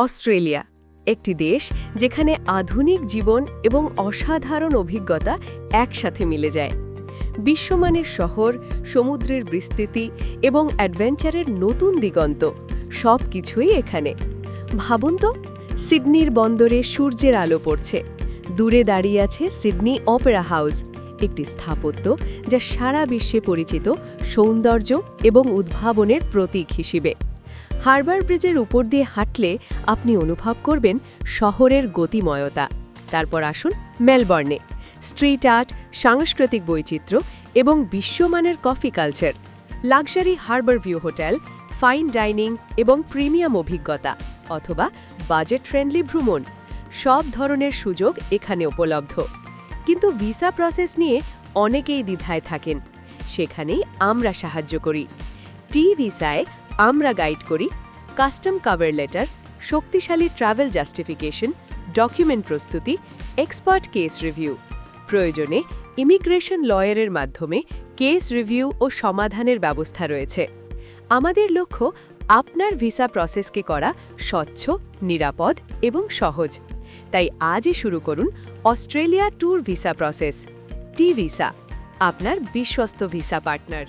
Australia একটি দেশ যেখানে আধুনিক জীবন এবং অসাধারণ অভিজ্ঞতা একসাথে মিলে যায়। বিশ্বমানের শহর, সমুদ্রের বিস্তৃতি এবং অ্যাডভেঞ্চারের নতুন দিগন্ত সব কিছুই এখানে। ভাবুন তো, সিডনির বন্দরে সূর্যের আলো পড়ছে, দূরে দাঁড়িয়ে আছে সিডনি অপেরা হাউস, একটি স্থাপত্য যা সারা বিশ্বে পরিচিত সৌন্দর্য এবং উদ্ভাবনের প্রতীক হিসেবে। হারবার ব্রিজের উপর দিয়ে হাঁটলে আপনি অনুভব করবেন শহরের গতিময়তা। তারপর আসুন মেলবর্নে, স্ট্রিট আর্ট, সাংস্কৃতিক বৈচিত্র্য এবং বিশ্বমানের coffee culture, luxury Harbour view hotel, fine dining এবং প্রিমিয়াম অভিজ্ঞতা, অথবা বাজেট ফ্রেন্ডলি ভ্রমণ, সব ধরনের সুযোগ এখানে উপলব্ধ। কিন্তু ভিসা প্রসেস নিয়ে অনেকেই দ্বিধায় থাকেন। সেখানেই আমরা সাহায্য করি। টি ভিসায় আমরা গাইড করি কাস্টম কভার লেটার, শক্তিশালী ট্রাভেল জাস্টিফিকেশন, ডকুমেন্ট প্রস্তুতি, এক্সপার্ট কেস রিভিউ। প্রয়োজনে ইমিগ্রেশন লয়ারের মাধ্যমে কেস রিভিউ ও সমাধানের ব্যবস্থা রয়েছে। আমাদের লক্ষ্য আপনার ভিসা প্রসেসকে করা স্বচ্ছ, নিরাপদ এবং সহজ। তাই আজই শুরু করুন অস্ট্রেলিয়া ট্যুর ভিসা প্রসেস। টি ভিসা, আপনার বিশ্বস্ত ভিসা পার্টনার।